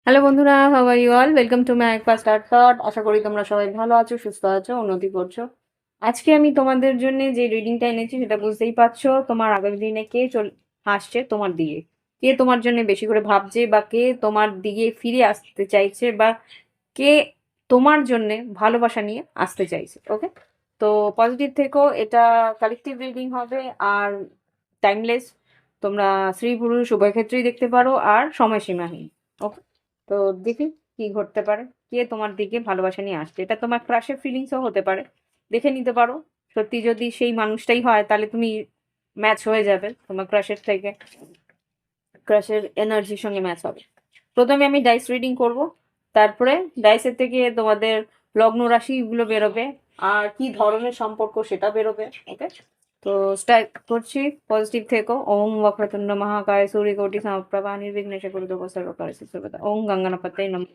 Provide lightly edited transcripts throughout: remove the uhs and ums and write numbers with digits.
Hello বন্ধুরা, how are you all? Welcome to my একপা start thought. আশা করি তোমরা সবাই ভালো আছো, সুস্থ আছো, উন্নতি করছো। আজকে আমি তোমাদের জন্য যে রিডিংটা এনেছি সেটা বুঝতেই পারছো, তোমার আগামী দিনে কে আসছে তোমার দিকে, কে তোমার জন্য বেশি করে ভাবছে, বা কে তোমার দিকে ফিরে আসতে চাইছে, বা কে তোমার জন্য ভালোবাসা নিয়ে আসতে চাইছে। ওকে, তো পজিটিভ থেকো। এটা কালেকটিভ রিডিং হবে আর টাইমলেস। তোমরা স্ত্রী পুরুষ উভয় ক্ষেত্রেই দেখতে পারো আর সময়সীমাহীন। ওকে, তো দেখি কি ঘটতে পারে, কে তোমার দিকে ভালোবাসা নিয়ে আসছে। এটা তোমার ক্রাশের ফিলিংসও হতে পারে, দেখে নিতে পারো। সত্যি যদি সেই মানুষটাই হয় তাহলে তুমি ম্যাচ হয়ে যাবে, তোমার ক্রাশের থেকে ক্রাশের এনার্জির সঙ্গে ম্যাচ হবে। প্রথমে আমি ডাইস রিডিং করব, তারপরে ডাইসের থেকে তোমাদের লগ্ন রাশিগুলো বেরোবে আর কি ধরনের সম্পর্ক সেটা বেরোবে। ওকে, তো স্টার্ট করছি। পজিটিভ থেকো। ওম বক্রতুণ্ড মহাকায় সূর্যকোটি সমপ্রভা নির্বিঘ্নেশ কুরু সর্বকার্যে সর্বদা। ওম গঙ্গনাপতয়ে নমঃ।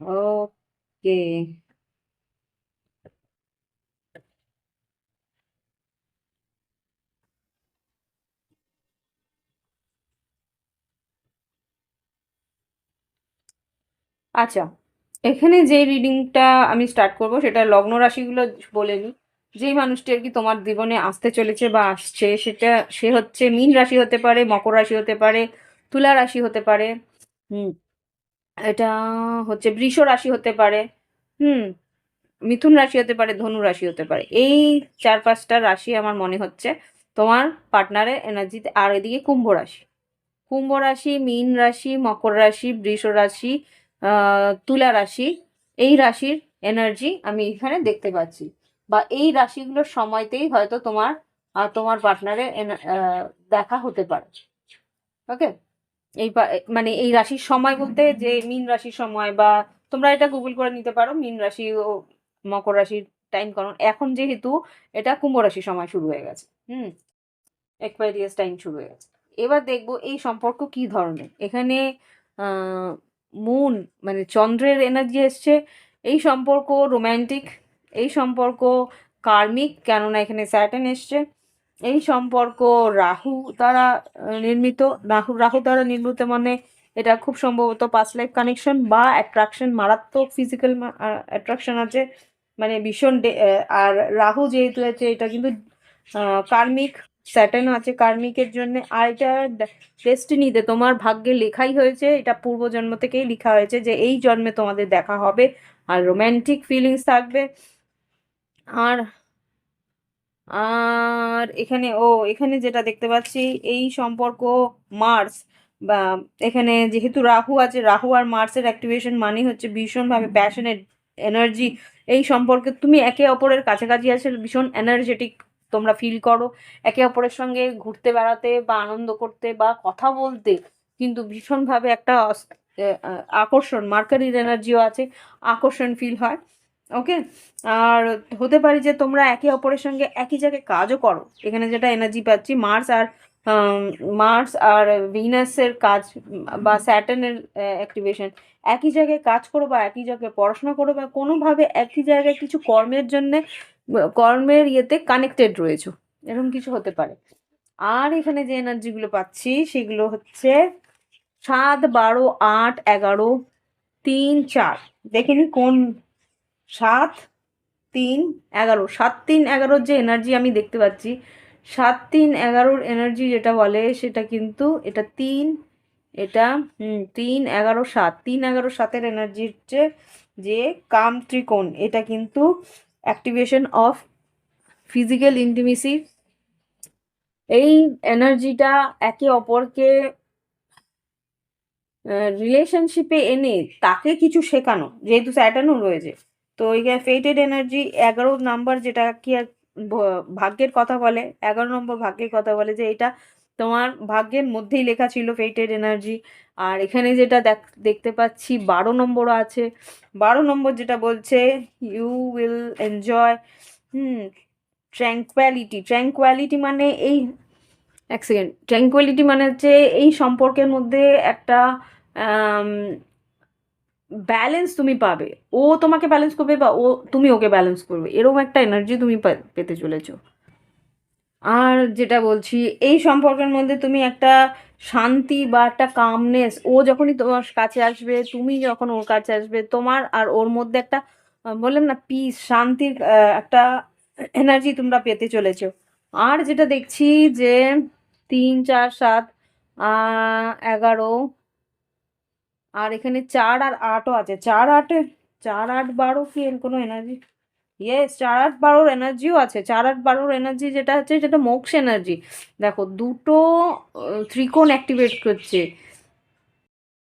ওকে, আচ্ছা, এখানে যে রিডিংটা আমি স্টার্ট করব সেটা লগ্ন রাশিগুলো বলে নিই। যেই মানুষটি আর কি তোমার জীবনে আসতে চলেছে বা আসছে, সেটা সে হচ্ছে মীন রাশি হতে পারে, মকর রাশি হতে পারে, তুলা রাশি হতে পারে, হুম, এটা হচ্ছে বৃষ রাশি হতে পারে, হুম, মিথুন রাশি হতে পারে, ধনু রাশি হতে পারে। এই চার পাঁচটা রাশি আমার মনে হচ্ছে তোমার পার্টনারের এনার্জিতে। আর এদিকে কুম্ভ রাশি, কুম্ভ রাশি, মীন রাশি, মকর রাশি, বৃষ রাশি, তুলা রাশি, এই রাশির এনার্জি আমি এখানে দেখতে পাচ্ছি। বা এই রাশিগুলোর সময়তেই হয়তো তোমার আর তোমার পার্টনারের দেখা হতে পারে। ওকে, মানে এই রাশির সময় বলতে যে মীন রাশির সময়, বা তোমরা এটা গুগল করে নিতে পারো মীন রাশি ও মকর রাশির টাইম। কারণ এখন যেহেতু এটা কুম্ভ রাশির সময় শুরু হয়ে গেছে, একুয়ারিয়াস টাইম শুরু হয়ে গেছে। এবার দেখবো এই সম্পর্ক কি ধরনের। এখানে আহ মুন মানে চন্দ্রের এনার্জি এসছে। এই সম্পর্ক রোম্যান্টিক, এই সম্পর্ক কার্মিক, কেননা এখানে স্যাটার্ন এসছে। এই সম্পর্ক রাহু দ্বারা নির্মিত। রাহু দ্বারা নির্মিত মানে এটা খুব সম্ভবত পাস্ট লাইফ কানেকশন বা অ্যাট্রাকশন, মারাত্মক ফিজিক্যাল অ্যাট্রাকশন আছে, মানে ভীষণ আর রাহু যেহেতু আছে এটা কিন্তু কার্মিক। স্যাটার্নও আছে কার্মিকের জন্য। আর এটা ডেস্টিনিতে তোমার ভাগ্যে লেখাই হয়েছে, এটা পূর্বজন্ম থেকেই লেখা হয়েছে যে এই জন্মে তোমাদের দেখা হবে। আর রোম্যান্টিক ফিলিংস থাকবে। আর এখানে যেটা দেখতে পাচ্ছি এই সম্পর্ক মার্স, বা এখানে যেহেতু রাহু আছে, রাহু আর মার্সের অ্যাক্টিভেশন মানে হচ্ছে ভীষণভাবে প্যাশনেট এনার্জি। এই সম্পর্কে তুমি একে অপরের কাছাকাছি আছে, ভীষণ এনার্জেটিক তোমরা ফিল করো। একে অপরের সঙ্গে ঘুরতে বেড়াতে বা আনন্দ করতে বা কথা বলতে কিন্তু ভীষণভাবে একটা আকর্ষণ, মার্কারির এনার্জিও আছে, আকর্ষণ ফিল হয়। ওকে, আর হতে পারে যে তোমরা একে অপরের সঙ্গে একই জায়গায় কাজও করো। এখানে যেটা এনার্জি পাচ্ছি আম, মার্স আর ভিনাসের কাজ, বা স্যাটার্নের অ্যাক্টিভেশন। একই জায়গায় কাজ করো বা একই জায়গায় পড়াশোনা করো বা কোনোভাবে একই জায়গায় কিছু কর্মের জন্যে, কর্মের ইয়েতে কানেক্টেড রয়েছো, এরকম কিছু হতে পারে। আর এখানে যে এনার্জিগুলো পাচ্ছি সেগুলো হচ্ছে 7, 12, 8, 11, 3, 4। দেখিনি কোন 7, 3, 11, 7, 3, 11 যে এনার্জি আমি দেখতে পাচ্ছি, 7, 3, 11 এনার্জি যেটা বলে সেটা কিন্তু এটা 3, এটা 3, 11, 7, 3, 11, 7-এর এনার্জি হচ্ছে যে কাম ত্রিকোণ। এটা কিন্তু অ্যাক্টিভেশন অফ ফিজিক্যাল ইন্টিমেসি। এই এনার্জিটা একে অপরকে রিলেশনশিপে এনে তাকে কিছু শেখানো, যেহেতু স্যাটার্নও রয়েছে। তো এখানে ফেটেড এনার্জি 11 নাম্বার, যেটা কি ভাগ্যের কথা বলে। 11 নম্বর ভাগ্যের কথা বলে যে এটা তোমার ভাগ্যের মধ্যেই লেখা ছিল ফেটেড এনার্জি। আর এখানে যেটা দেখতে পাচ্ছি 12 নম্বরও আছে। 12 নম্বর যেটা বলছে ইউ উইল এনজয়, হুম, ট্র্যাঙ্কুয়ালিটি। ট্র্যাঙ্কুয়ালিটি মানে এই, এক সেকেন্ড, ট্র্যাঙ্কুয়ালিটি মানে হচ্ছে এই সম্পর্কের মধ্যে একটা ব্যালেন্স তুমি পাবে। ও তোমাকে ব্যালেন্স করবে বা তুমি ওকে ব্যালেন্স করবে, এরকম একটা এনার্জি তুমি পেতে চলেছো। আর যেটা বলছি, এই সম্পর্কের মধ্যে তুমি একটা শান্তি বা একটা কামনেস, ও যখনই তোমার কাছে আসবে, তুমি যখন ওর কাছে আসবে, তোমার আর ওর মধ্যে একটা বললাম না, পিস, শান্তির একটা এনার্জি তোমরা পেতে চলেছো। আর যেটা দেখছি যে 3 4 7 11, আর এখানে 4 আর 8ও আছে। 4 8 12 কি এর কোনো এনার্জি? ইয়েস, 4 8 12 এনার্জিও আছে। 4 8 12 এনার্জি যেটা হচ্ছে, সেটা মোক্ষ এনার্জি। দেখো, দুটো ত্রিকোণ অ্যাক্টিভেট করছে।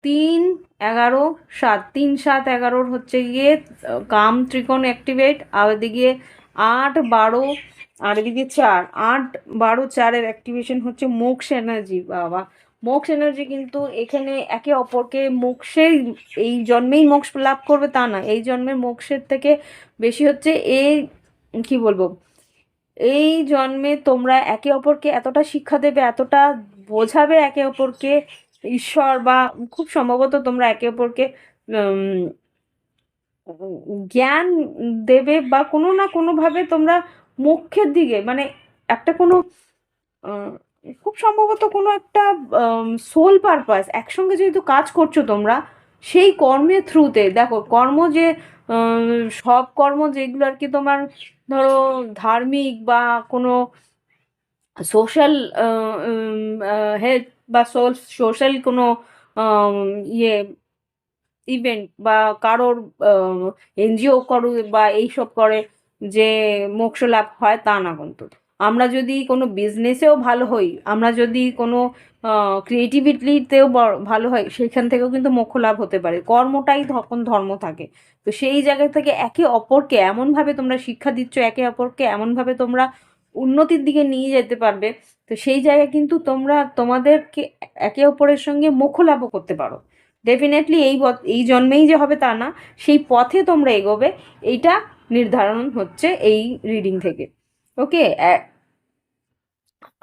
3 11 7, 3 7 11 হচ্ছে গিয়ে কাম ত্রিকোণ অ্যাক্টিভেট, আর ওদিকে 8 12, আর এদিকে 8 8 12 4-এর অ্যাক্টিভেশন হচ্ছে মোক্ষ এনার্জি। বাবা, মোক্ষ এনার্জি কিন্তু এখানে একে অপরকে মোক্ষের, এই জন্মেই মোক্ষ লাভ করবে তা না, এই জন্মের মোক্ষের থেকে বেশি হচ্ছে এই, কি বলবো, এই জন্মে তোমরা একে অপরকে এতটা শিক্ষা দেবে, এতটা বোঝাবে একে অপরকে, ঈশ্বর বা খুব সম্ভবত তোমরা একে অপরকে উম, জ্ঞান দেবে, বা কোনো না কোনোভাবে তোমরা মোক্ষের দিকে, মানে একটা কোনো আহ, খুব সম্ভবত কোনো একটা সোল পারপাস একসঙ্গে যেহেতু কাজ করছো তোমরা, সেই কর্মের থ্রুতে, দেখো কর্ম যে সব কর্ম যেগুলো আর কি তোমার, ধরো ধার্মিক বা কোনো সোশ্যাল হেল্প বা সোশ্যাল কোনো আম, ইয়ে ইভেন্ট, বা কারোর এনজিও করো বা এইসব করে যে মোক্ষ লাভ হয় তা না, কিন্তু আমরা যদি কোনো বিজনেসেও ভালো হই, আমরা যদি কোনো ক্রিয়েটিভিটিতেও ভালো হয়, সেখান থেকেও কিন্তু মোক্ষ লাভ হতে পারে। কর্মটাই তখন ধর্ম থাকে। তো সেই জায়গা থেকে একে অপরকে এমনভাবে তোমরা শিক্ষা দিচ্ছ, একে অপরকে এমনভাবে তোমরা উন্নতির দিকে নিয়ে যেতে পারবে। তো সেই জায়গায় কিন্তু তোমরা তোমাদেরকে একে অপরের সঙ্গে মোক্ষ লাভও করতে পারো। ডেফিনেটলি এই জন্মেই যে হবে তা না, সেই পথে তোমরা এগোবে, এইটা নির্ধারণ হচ্ছে এই রিডিং থেকে। ওকে,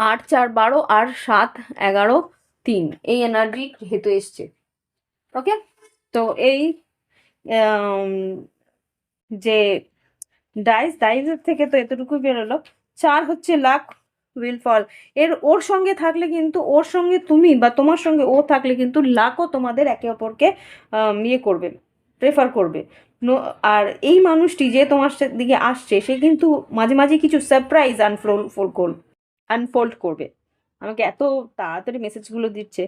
8 4 12 আর 7 11 3, এই এনার্জি হেতু এসছে। ওকে, তো এই আম, যে ডাইসের থেকে তো এতটুকুই বেরোলো। 4 হচ্ছে লাক, উইল ফল। ওর সঙ্গে থাকলে কিন্তু, ওর সঙ্গে তুমি বা তোমার সঙ্গে ও থাকলে কিন্তু লাকও তোমাদের একে অপরকে ইয়ে করবে, প্রেফার করবে। নো, আর এই মানুষটি যে তোমার দিকে আসছে, সে কিন্তু মাঝে মাঝে কিছু সারপ্রাইজ আনফোল্ড করবে। আমাকে এত তাড়াতাড়ি মেসেজগুলো দিচ্ছে।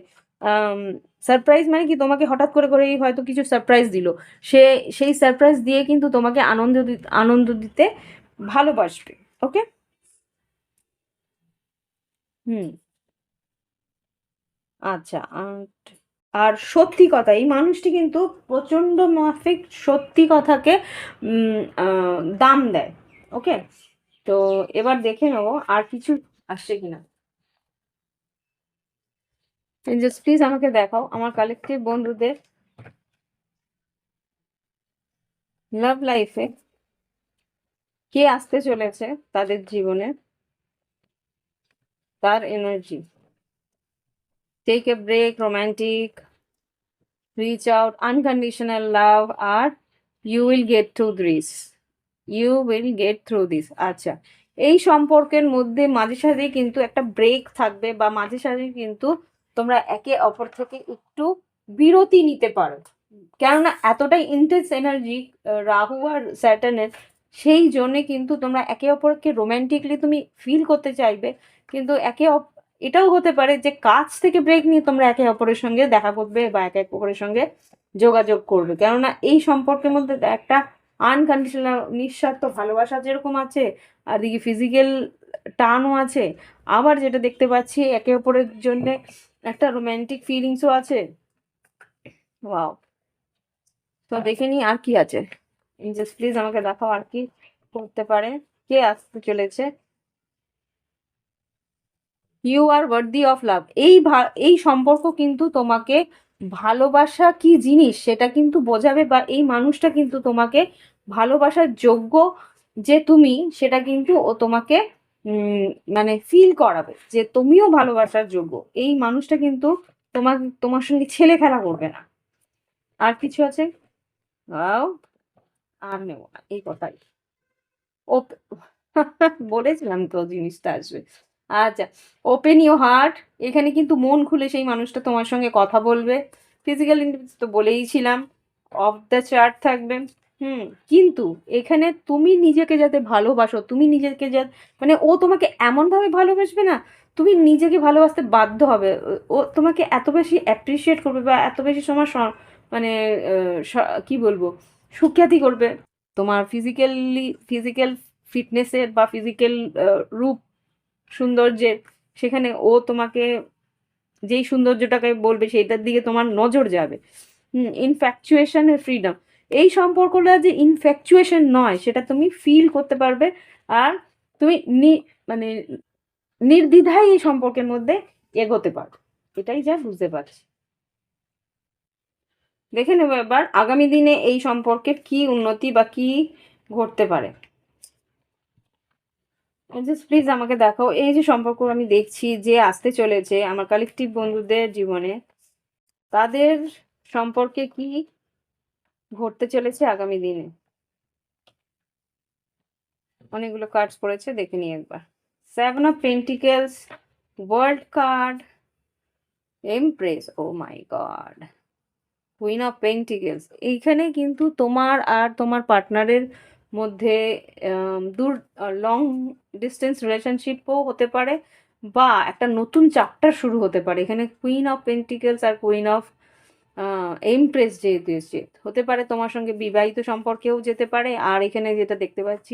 সারপ্রাইজ মানে কি, তোমাকে হঠাৎ করে করেই হয়তো কিছু সারপ্রাইজ দিল। সে সেই সারপ্রাইজ দিয়ে কিন্তু তোমাকে আনন্দ দিতে ভালোবাসবে। ওকে। হুম। আচ্ছা, আর সত্যি কথা, এই মানুষটি কিন্তু প্রচণ্ড মাফিক, সত্যি কথাকে দাম দেয়। ওকে, তো এবার দেখে নেবো আর কিছু আসছে কিনা। জাস্ট প্লিজ আমাকে দেখাও আমার কালেক্টিভ বন্ধুদের লাভ লাইফে কে আসতে চলেছে তাদের জীবনে, তার energy. Take a break, romantic, reach out, unconditional love, আর you will get through this, you will get through this. আচ্ছা, এই সম্পর্কের মধ্যে মাঝে সাঝে কিন্তু একটা ব্রেক থাকবে, বা মাঝে সাঝে কিন্তু তোমরা একে অপর থেকে একটু বিরতি নিতে পারো। কেননা এতটাই ইন্টেন্স এনার্জি রাহু আর স্যাটার্নের, সেই জন্যে কিন্তু তোমরা একে অপরকে রোম্যান্টিকলি তুমি ফিল করতে চাইবে, কিন্তু এটাও হতে পারে যে কাজ থেকে ব্রেক নিয়ে তোমরা একে অপরের সঙ্গে দেখা করবে বা একে অপরের সঙ্গে যোগাযোগ করবে। কেননা এই সম্পর্কের মধ্যে একটা আনকন্ডিশনাল নিঃস্বার্থ ভালোবাসা যেরকম আছে, আর দিকে ফিজিক্যাল টানও আছে, আবার যেটা দেখতে পাচ্ছি একে অপরের জন্য একটা রোম্যান্টিক ফিলিংসও আছে। ওয়াও, তো দেখে নি আর কি আছে। জাস্ট প্লিজ আমাকে দেখাও আর কি করতে পারে, কে আসতে চলেছে। You are worthy of love, এই সম্পর্ক কিন্তু তোমাকে ভালোবাসা কি জিনিস সেটা কিন্তু বোঝাবে, বা এই মানুষটা কিন্তু তোমাকে ভালোবাসার যোগ্য যে তুমি, সেটা কিন্তু ও তোমাকে উম, মানে ফিল করাবে যে তুমিও ভালোবাসার যোগ্য। এই মানুষটা কিন্তু তোমার সঙ্গে ছেলে খেলা করবে না। আর কিছু আছে? আও, আর নেবো না, এই কথাই। ও, বলেছিলাম তো জিনিসটা আসবে। আচ্ছা, ওপেন ইউর হার্ট। এখানে কিন্তু মন খুলে সেই মানুষটা তোমার সঙ্গে কথা বলবে। ফিজিক্যাল ইন্টিমেসি তো বলেইছিলাম, অফ দ্য চার্ট থাকবে। হুম, কিন্তু এখানে তুমি নিজেকে যাতে ভালোবাসো, তুমি নিজেকে মানে ও তোমাকে এমনভাবে ভালোবাসবে না, তুমি নিজেকে ভালোবাসতে বাধ্য হবে। ও তোমাকে এত বেশি অ্যাপ্রিসিয়েট করবে বা এত বেশি সময় মানে কি বলবো, সুখ্যাতি করবে তোমার ফিজিক্যাল ফিটনেসের বা ফিজিক্যাল রূপ সৌন্দর্যের। সেখানে ও তোমাকে যেই সৌন্দর্যটাকে বলবে সেইটার দিকে তোমার নজর যাবে। ইনফ্যাকচুয়েশনের ফ্রিডম, এই সম্পর্কটা যে ইনফ্যাকচুয়েশন নয় সেটা তুমি ফিল করতে পারবে। আর তুমি মানে নির্দ্বিধায় এই সম্পর্কের মধ্যে এগোতে পারবে। এটাই যা বুঝতে পারছি। দেখে নেবো এবার আগামী দিনে এই সম্পর্কের কি উন্নতি বা কি ঘটতে পারে। জাস্ট প্লিজ আমাকে দেখাও এই যে সম্পর্ক আমি দেখছি যে আসতে চলেছে আমার কালেকটিভ বন্ধুদের জীবনে, তাদের সম্পর্কে কি ঘটতে চলেছে আগামী দিনে। অনেকগুলো কার্ডস পড়েছে, দেখে নিই একবার। Seven of pentacles, world card, empress, oh my god, queen of pentacles. এইখানে কিন্তু তোমার আর তোমার পার্টনারের মধ্যে দূর লং ডিস্টেন্স রিলেশনশিপও হতে পারে বা একটা নতুন চ্যাপ্টার শুরু হতে পারে। এখানে কুইন অফ পেন্টিকেলস আর কুইন অফ এমপ্রেস যেহেতু এসছে, হতে পারে তোমার সঙ্গে বিবাহিত সম্পর্কেও যেতে পারে। আর এখানে যেটা দেখতে পাচ্ছি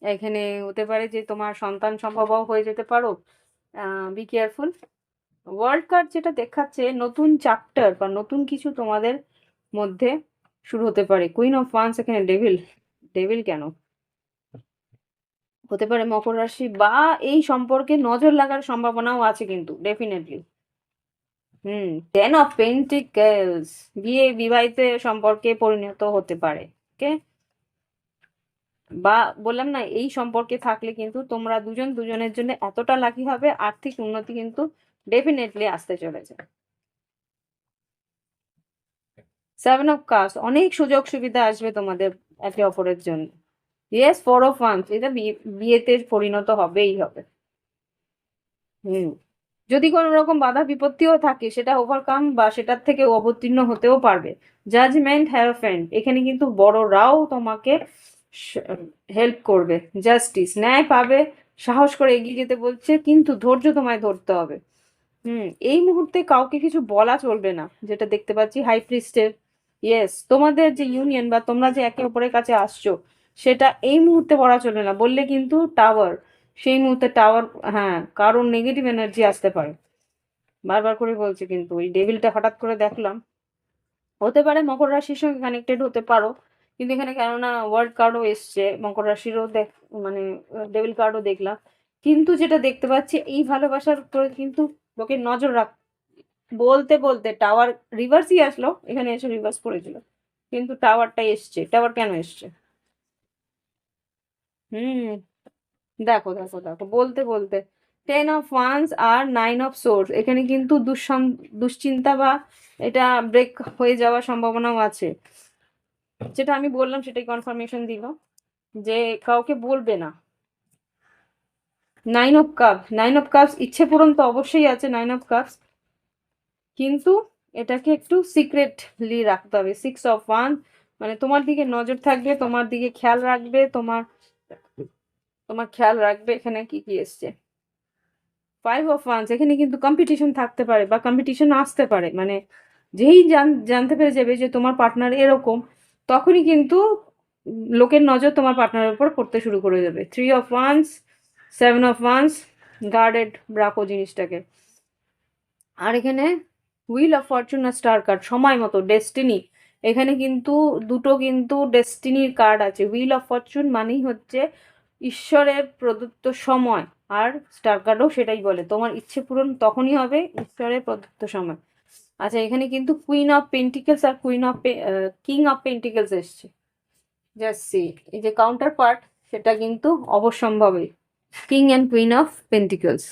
এখানে হতে পারে যে তোমার সন্তান সম্ভবও হয়ে যেতে পারো। Be careful. ওয়ার্ল্ড কার্ড যেটা দেখাচ্ছে নতুন চ্যাপ্টার বা নতুন কিছু তোমাদের মধ্যে শুরু হতে পারে। কুইন অফ ওয়ান্স, এখানে ডেভিল। ডেভিল কেন হতে পারে? মকর রাশি বা এই সম্পর্কে নজর লাগার সম্ভাবনাও আছে কিন্তু ডেফিনেটলি। টেন অফ পেন্টিকেলস, বিবাহিত সম্পর্কে পরিণত হতে পারে। ওকে, বা বললাম না এই সম্পর্কে থাকলে কিন্তু তোমরা দুজন দুজনের জন্য এতটা লাকি হবে, আর্থিক উন্নতি কিন্তু ডেফিনেটলি আসতে চলেছে। সেভেন অফ কাপস, অনেক সুযোগ সুবিধা আসবে তোমাদের একে অপরের জন্য। ইয়েস, ফোর অফ ওয়ান্স, এটা বিয়েতে পরিণত হবেই হবে। হুম, যদি কোনো রকম বাধা বিপত্তিও থাকে সেটা ওভারকাম বা সেটার থেকে অবতীর্ণ হতেও পারবে। জাজমেন্ট, হ্যারোফেন্ট, এখানে কিন্তু বড়রাও তোমাকে হেল্প করবে। জাস্টিস, ন্যায় পাবে, সাহস করে এগিয়ে যেতে বলছে, কিন্তু ধৈর্য তোমায় ধরতে হবে। এই মুহূর্তে কাউকে কিছু বলা চলবে না, যেটা দেখতে পাচ্ছি হাই প্রিস্টের। ইয়েস, তোমাদের যে ইউনিয়ন বা তোমরা যে একে অপরের কাছে আসছো সেটা এই মুহূর্তে বলা চলবে না, বললে কিন্তু টাওয়ার, সেই মুহূর্তে টাওয়ার, হ্যাঁ, কারণ নেগেটিভ এনার্জি আসতে পারে। বারবার করে বলছি, কিন্তু ওই ডেভিলটা হঠাৎ করে দেখলাম। হতে পারে মকর রাশির সঙ্গে কানেক্টেড হতে পারো, কিন্তু এখানে কেননা ওয়ার্ল্ড কার্ডও এসছে, মকর রাশিরও মানে ডেভিল কার্ডও দেখলাম। কিন্তু যেটা দেখতে পাচ্ছি এই ভালোবাসার উপরে কিন্তু লোকের নজর বলতে বলতে টাওয়ার রিভার্সই আসলো, এখানে এসে রিভার্স করেছিল, কিন্তু টাওয়ারটা এসছে। টাওয়ার কেন এসছে? হুম, দেখো দেখো দেখো, বলতে বলতে টেন অফ ওয়ান্স আর নাইন অফ সোর্স, এখানে কিন্তু দুশ্চিন্তা বা এটা ব্রেক হয়ে যাওয়ার সম্ভাবনাও আছে। যেটা আমি বললাম সেটাই কনফার্মেশন দিল যে কাউকে বলবে না। নাইন অফ কাপস, ইচ্ছে পূরণ তো অবশ্যই আছে নাইন অফ কাপস, কিন্তু এটাকে একটু সিক্রেটলি রাখতে হবে। সিক্স অফ ওয়ান, মানে তোমার দিকে নজর থাকবে, তোমার দিকে খেয়াল রাখবে, তোমার তোমার খেয়াল রাখবে। এখানে কি কি এসছে? ফাইভ অফ ওয়ান্স, এখানে কিন্তু কম্পিটিশন থাকতে পারে বা কম্পিটিশন আসতে পারে, মানে যেই জানতে পেরে যাবে যে তোমার পার্টনার এরকম, তখনই কিন্তু লোকের নজর তোমার পার্টনারের উপর পড়তে শুরু করে দেবে। Three of wands, seven of wands, guarded রাখো জিনিসটাকে। আর এখানে হুইল অফ ফরচুন আর স্টার কার্ড, সময় মতো ডেস্টিনি, এখানে কিন্তু দুটো কিন্তু ডেস্টিনির কার্ড আছে। হুইল অফ ফরচুন মানেই হচ্ছে ঈশ্বরের প্রদত্ত সময়, আর স্টার কার্ডও সেটাই বলে, তোমার ইচ্ছে পূরণ তখনই হবে ঈশ্বরের প্রদত্ত সময়। আচ্ছা, এখানে কিন্তু কুইন অফ পেন্টিকেলস আর কিং অফ পেন্টিকেলস এসছে। জাস্ট সি, এই যে কাউন্টার পার্ট সেটা কিন্তু অবশ্যম্ভাবী, king and queen of pentacles.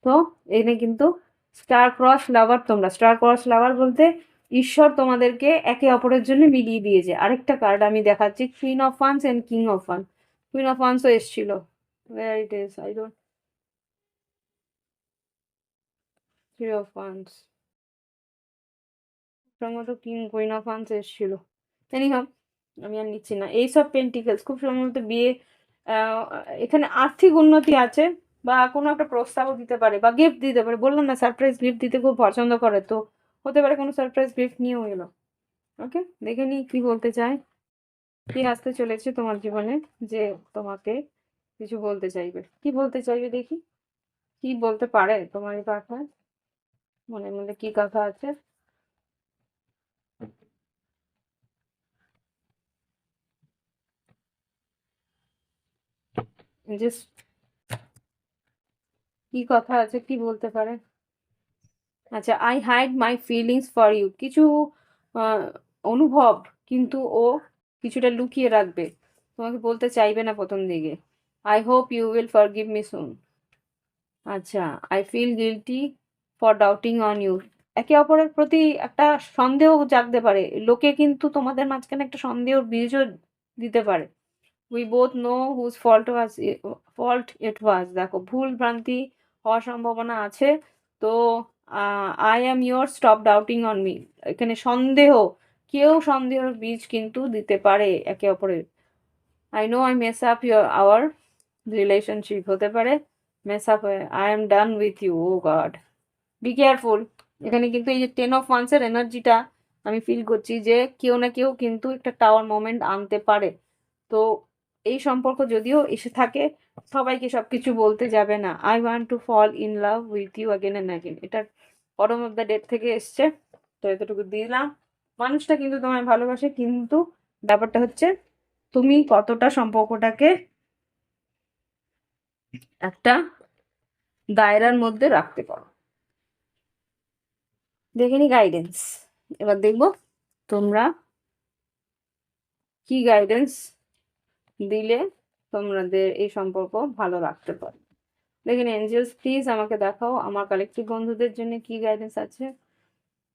তো এখানে কিন্তু স্টার ক্রস লাভার, তোমরা স্টার ক্রস লাভার বলতে ঈশ্বর তোমাদেরকে একে অপরের জন্য মিলিয়ে দিয়েছে। আরেকটা কার্ড আমি দেখাচ্ছি, queen of wands and king of ওয়ান। কুইন অফ ওয়ান্সও এসছিল, where it is I don't, three of wands, সম্ভবত কুইন অফ ওয়ান্স এসছিল। এনিহাও আমি আর নিচ্ছি না। এইস অফ পেন্টিকলস খুব সম্ভবত বিয়ে, আহ, এখানে আর্থিক উন্নতি আছে, বা কোনো একটা প্রস্তাবও দিতে পারে বা গিফট দিতে পারে। বললাম না সারপ্রাইজ গিফট দিতে খুব পছন্দ করে, তো হতে পারে কোনো সারপ্রাইজ গিফট নিয়েও এলো। ওকে, দেখে নি কি বলতে চায়, কি আসতে চলেছে তোমার জীবনে, যে তোমাকে কিছু বলতে চাইবে, কি বলতে চাইবে দেখি, কি বলতে পারে তোমার এই পাঠায়, মনের মধ্যে কি কথা আছে। যে কি কথা আছে, কি বলতে পারে। আচ্ছা, I hide my feelings for you, কিছু আহ, অনুভব কিন্তু ও কিছুটা লুকিয়ে রাখবে, তোমাকে বলতে চাইবে না প্রথম দিকে। I hope you will forgive me soon. আচ্ছা, I feel guilty for doubting on you, একে অপরের প্রতি একটা সন্দেহ জাগতে পারে, লোকে কিন্তু তোমাদের মাঝখানে একটা সন্দেহের বীজও দিতে পারে। We both know whose fault it was, দেখো ভুল ভ্রান্তি হওয়ার সম্ভাবনা আছে। তো I am your, stop doubting on me, এখানে সন্দেহ, কেউ সন্দেহের বীজ কিন্তু দিতে পারে একে অপরের। I know I mess up our relationship, হতে পারে মেস আপ হয়ে, I am done with you, oh god be careful. এখানে কিন্তু এই যে টেন অফ ওয়ান্সের এনার্জিটা আমি ফিল করছি, যে কেউ না কেউ কিন্তু একটা টাওয়ার মোমেন্ট আনতে পারে। তো এই সম্পর্ক যদিও এসে থাকে, সবাইকে সবকিছু বলতে যাবে না। I want to fall in love with you again and again, এটার বটম অফ দ্য ডেট থেকে এসছে। তো এতটুকু দিলাম। মানুষটা কিন্তু তোমায় ভালোবাসে, কিন্তু ব্যাপারটা হচ্ছে তুমি কতটা সম্পর্কটাকে একটা দায়রার মধ্যে রাখতে পারো। দেখে নি গাইডেন্স, এবার দেখবো তোমরা কি গাইডেন্স দিলে তোমাদের এই সম্পর্ক ভালো রাখতে পারো। দেখেন এঞ্জেলস, প্লিজ আমাকে দেখাও আমার কালেকটিভ বন্ধুদের জন্য কি গাইডেন্স আছে।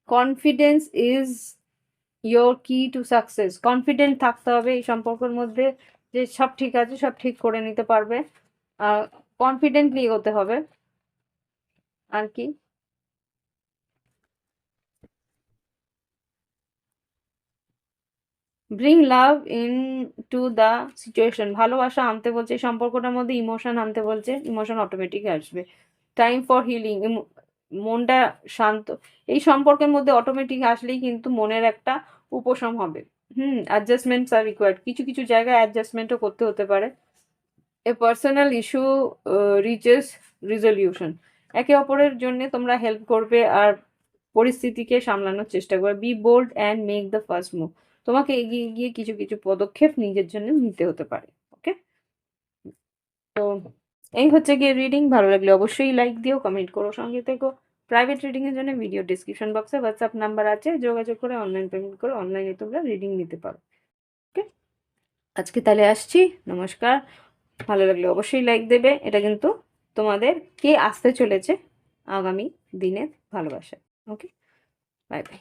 কনফিডেন্স ইজ ইয়োর কি টু সাকসেস, কনফিডেন্ট থাকতে হবে এই সম্পর্কের মধ্যে, যে সব ঠিক আছে, সব ঠিক করে নিতে পারবে, আর কনফিডেন্টলি হতে হবে। আর কি, bring love in to the situation, ভালোবাসা আনতে বলছে এই সম্পর্কটার মধ্যে, ইমোশন আনতে বলছে, ইমোশন অটোমেটিক আসবে। টাইম ফর হিলিং, মনটা শান্ত, এই সম্পর্কের মধ্যে অটোমেটিক আসলেই কিন্তু মনের একটা উপশম হবে। অ্যাডজাস্টমেন্টস আর রিকোয়ার্ড, কিছু কিছু জায়গায় অ্যাডজাস্টমেন্টও করতে হতে পারে। এ পার্সোনাল ইস্যু রিচেস রিজলিউশন, একে অপরের জন্য তোমরা হেল্প করবে আর পরিস্থিতিকে সামলানোর চেষ্টা করবে। Be bold and make the first move, তোমাকে এগিয়ে গিয়ে কিছু কিছু পদক্ষেপ নিজের জন্য নিতে হতে পারে। ওকে, তো এই হচ্ছে গিয়ে রিডিং। ভালো লাগলে অবশ্যই লাইক দিও, কমেন্ট করো, সঙ্গে থেকো। প্রাইভেট রিডিং এর জন্য ভিডিও ডিসক্রিপশন বক্সে হোয়াটসঅ্যাপ নাম্বার আছে, যোগাযোগ করে অনলাইন পেমেন্ট করে অনলাইনে তোমরা রিডিং নিতে পারো। ওকে, আজকে তাহলে আসছি, নমস্কার। ভালো লাগলে অবশ্যই লাইক দেবে, এটা কিন্তু তোমাদের কে আসতে চলেছে আগামী দিনের ভালোবাসা। ওকে, বাই বাই।